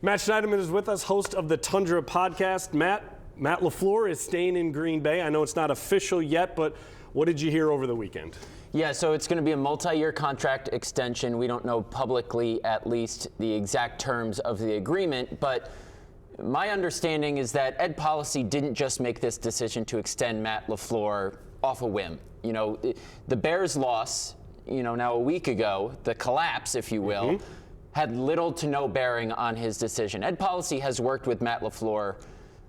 Matt Schneidman is with us, host of the Tundra podcast. Matt LaFleur is staying in Green Bay. I know it's not official yet, but what did you hear over the weekend? Yeah, so it's going to be a multi-year contract extension. We don't know publicly, at least, the exact terms of the agreement, but my understanding is that Ed Policy didn't just make this decision to extend Matt LaFleur off a whim. You know, the Bears' loss, now a week ago, the collapse, if you will, had little to no bearing on his decision. Ed Policy has worked with Matt LaFleur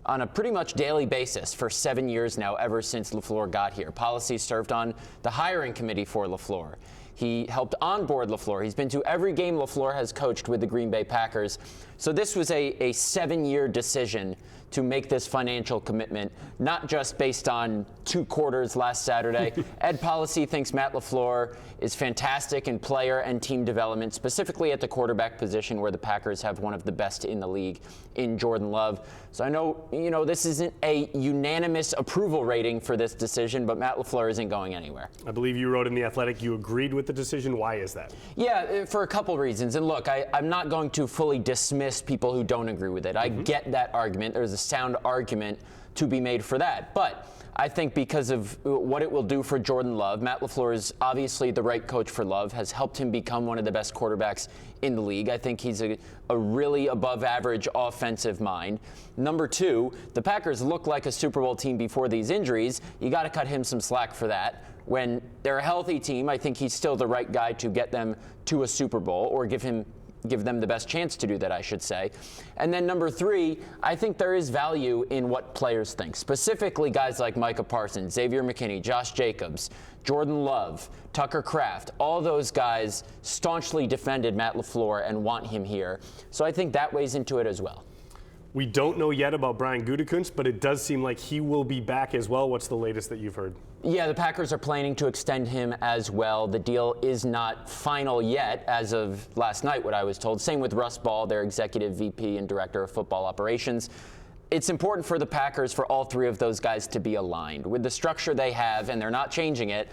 on a pretty much daily basis for 7 years now, ever since LaFleur got here. Policy served on the hiring committee for LaFleur. He helped onboard LaFleur. He's been to every game LaFleur has coached with the Green Bay Packers. So this was a 7-year decision to make this financial commitment, not just based on 2 quarters last Saturday. Ed Policy thinks Matt LaFleur is fantastic in player and team development, specifically at the quarterback position where the Packers have one of the best in the league in Jordan Love. So I know, this isn't a unanimous approval rating for this decision, but Matt LaFleur isn't going anywhere. I believe you wrote in The Athletic you agreed with the decision. Why is that? Yeah, for a couple reasons. And look, I'm not going to fully dismiss people who don't agree with it. I get that argument. There's a sound argument to be made for that. But I think because of what it will do for Jordan Love, Matt LaFleur is obviously the right coach for Love, has helped him become one of the best quarterbacks in the league. I think he's a really above average offensive mind. Number 2, the Packers look like a Super Bowl team before these injuries. You got to cut him some slack for that. When they're a healthy team, I think he's still the right guy to get them to a Super Bowl, or give them the best chance to do that, I should say. And then number 3, I think there is value in what players think, specifically guys like Micah Parsons, Xavier McKinney, Josh Jacobs, Jordan Love, Tucker Kraft. All those guys staunchly defended Matt LaFleur and want him here. So I think that weighs into it as well. We don't know yet about Brian Gutekunst, but it does seem like he will be back as well. What's the latest that you've heard? Yeah, the Packers are planning to extend him as well. The deal is not final yet as of last night, what I was told. Same with Russ Ball, their executive VP and director of football operations. It's important for the Packers for all 3 of those guys to be aligned. With the structure they have, and they're not changing it,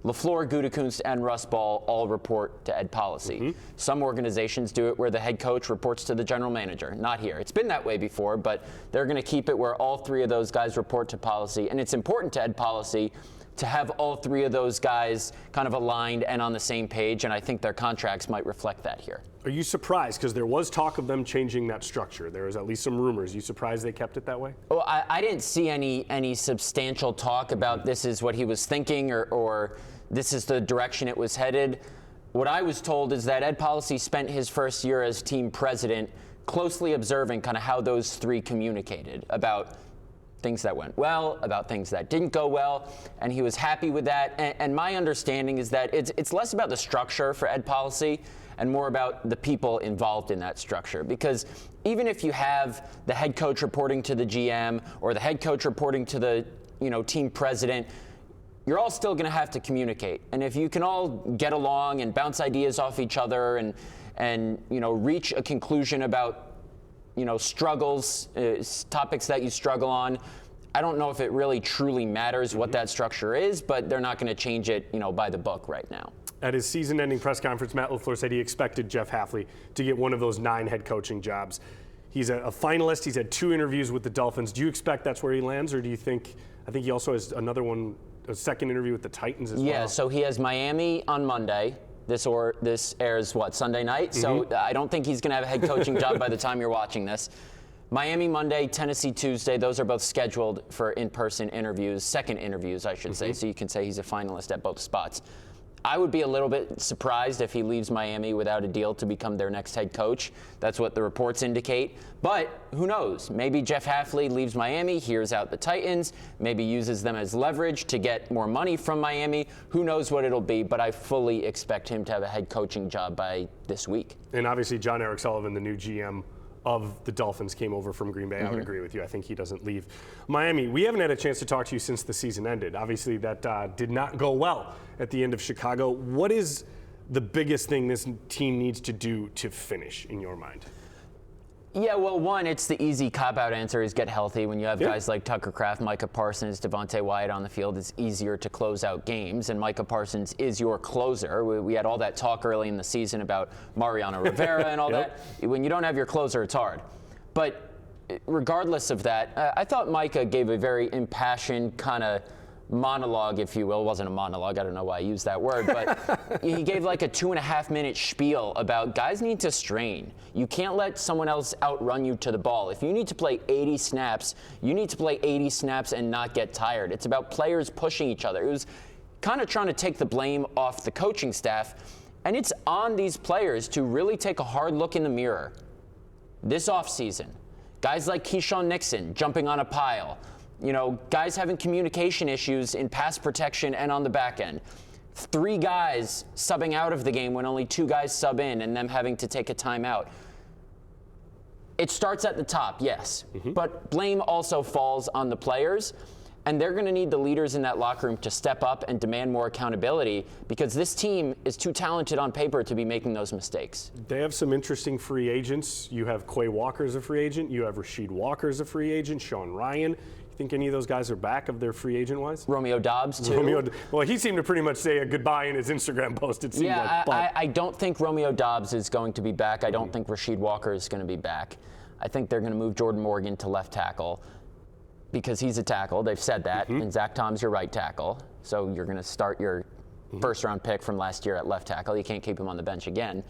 LaFleur, Gutekunst, and Russ Ball all report to Ed Policy. Some organizations do it where the head coach reports to the general manager. Not here. It's been that way before, but they're going to keep it where all 3 of those guys report to Policy. And it's important to Ed Policy to have all 3 of those guys kind of aligned and on the same page, and I think their contracts might reflect that here. Are you surprised? Because there was talk of them changing that structure. There was at least some rumors. Are you surprised they kept it that way? Well, I didn't see any substantial talk about this is what he was thinking or this is the direction it was headed. What I was told is that Ed Policy spent his first year as team president closely observing kind of how those 3 communicated about things that went well, about things that didn't go well, and he was happy with that. And my understanding is that it's less about the structure for Ed Policy and more about the people involved in that structure. Because even if you have the head coach reporting to the GM or the head coach reporting to the team president, you're all still going to have to communicate. And if you can all get along and bounce ideas off each other and reach a conclusion about struggles, topics that you struggle on, I don't know if it really truly matters what that structure is, but they're not going to change it, by the book right now. At his season-ending press conference, Matt LaFleur said he expected Jeff Hafley to get one of those 9 head coaching jobs. He's a finalist. He's had 2 interviews with the Dolphins. Do you expect that's where he lands, or do you think? I think he also has another one, a second interview with the Titans as well. Yeah, so he has Miami on Monday. This airs, Sunday night? So I don't think he's going to have a head coaching job by the time you're watching this. Miami Monday, Tennessee Tuesday. Those are both scheduled for in-person interviews, second interviews, I should say. So you can say he's a finalist at both spots. I would be a little bit surprised if he leaves Miami without a deal to become their next head coach. That's what the reports indicate. But who knows? Maybe Jeff Hafley leaves Miami, hears out the Titans, maybe uses them as leverage to get more money from Miami. Who knows what it'll be, but I fully expect him to have a head coaching job by this week. And obviously John Eric Sullivan, the new GM of the Dolphins, came over from Green Bay. I would agree with you. I think he doesn't leave Miami. We haven't had a chance to talk to you since the season ended. Obviously, that did not go well at the end of Chicago. What is the biggest thing this team needs to do to finish, in your mind? Yeah, well, one, it's the easy cop-out answer is get healthy. When you have guys like Tucker Kraft, Micah Parsons, Devontae Wyatt on the field, it's easier to close out games, and Micah Parsons is your closer. We had all that talk early in the season about Mariano Rivera and all that. When you don't have your closer, it's hard. But regardless of that, I thought Micah gave a very impassioned kind of monologue, if you will. It wasn't a monologue. I don't know why I used that word, but he gave like a 2.5-minute spiel about guys need to strain. You can't let someone else outrun you to the ball. If you need to play 80 snaps, you need to play 80 snaps and not get tired. It's about players pushing each other. It was kind of trying to take the blame off the coaching staff, and it's on these players to really take a hard look in the mirror this offseason. Guys like Keyshawn Nixon jumping on a pile. You know, guys having communication issues in pass protection and on the back end. 3 guys subbing out of the game when only 2 guys sub in and them having to take a timeout. It starts at the top, yes, but blame also falls on the players, and they're going to need the leaders in that locker room to step up and demand more accountability because this team is too talented on paper to be making those mistakes. They have some interesting free agents. You have Quay Walker as a free agent. You have Rasheed Walker as a free agent. Sean Ryan. Think any of those guys are back of their free agent wise? Romeo Doubs too. Well, he seemed to pretty much say a goodbye in his Instagram post. It seemed like. I don't think Romeo Doubs is going to be back. I don't think Rasheed Walker is going to be back. I think they're going to move Jordan Morgan to left tackle because he's a tackle. They've said that, and Zach Tom's your right tackle. So you're going to start your first-round pick from last year at left tackle. You can't keep him on the bench again.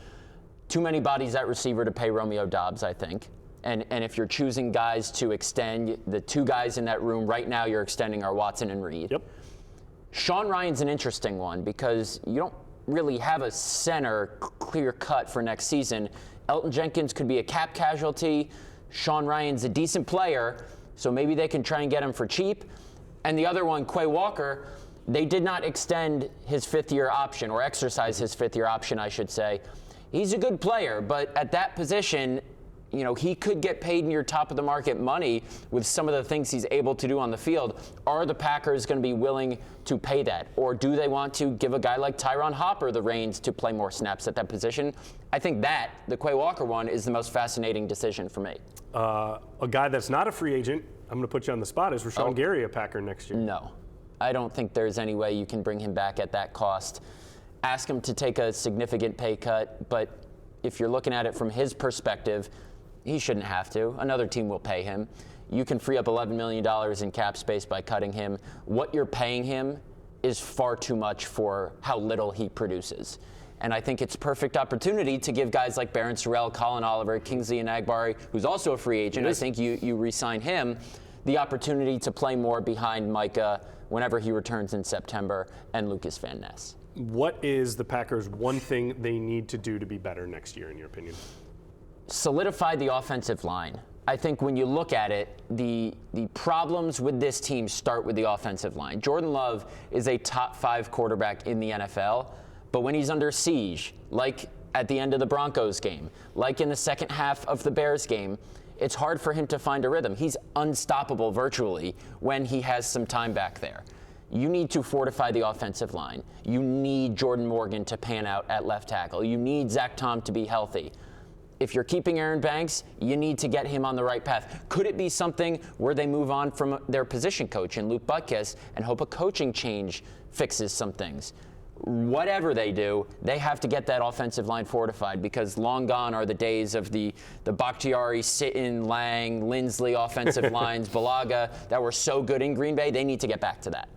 Too many bodies at receiver to pay Romeo Doubs, I think. And if you're choosing guys to extend, the 2 guys in that room right now you're extending are Watson and Reed. Yep. Sean Ryan's an interesting one because you don't really have a center clear cut for next season. Elton Jenkins could be a cap casualty. Sean Ryan's a decent player, so maybe they can try and get him for cheap. And the other one, Quay Walker, they did not extend his 5th-year option or exercise his 5th-year option, I should say. He's a good player, but at that position, you know, he could get paid in your top of the market money with some of the things he's able to do on the field. Are the Packers going to be willing to pay that? Or do they want to give a guy like Tyron Hopper the reins to play more snaps at that position? I think that, the Quay Walker one, is the most fascinating decision for me. A guy that's not a free agent, I'm going to put you on the spot, is Rashawn Gary a Packer next year? No. I don't think there's any way you can bring him back at that cost. Ask him to take a significant pay cut, but if you're looking at it from his perspective, he shouldn't have to. Another team will pay him. You can free up $11 million in cap space by cutting him. What you're paying him is far too much for how little he produces. And I think it's perfect opportunity to give guys like Barron Sorrell, Colin Oliver, Kingsley Enagbare, who's also a free agent. I think you re-sign him, the opportunity to play more behind Micah whenever he returns in September, and Lucas Van Ness. What is the Packers' one thing they need to do to be better next year, in your opinion? Solidify the offensive line. I think when you look at it, the problems with this team start with the offensive line. Jordan Love is a top 5 quarterback in the NFL, but when he's under siege, like at the end of the Broncos game, like in the second half of the Bears game, it's hard for him to find a rhythm. He's unstoppable virtually when he has some time back there. You need to fortify the offensive line. You need Jordan Morgan to pan out at left tackle. You need Zach Tom to be healthy. If you're keeping Aaron Banks, you need to get him on the right path. Could it be something where they move on from their position coach and Luke Butkus and hope a coaching change fixes some things? Whatever they do, they have to get that offensive line fortified because long gone are the days of the Bakhtiari, Sitton, Lang, Lindsley offensive lines, Balaga that were so good in Green Bay. They need to get back to that.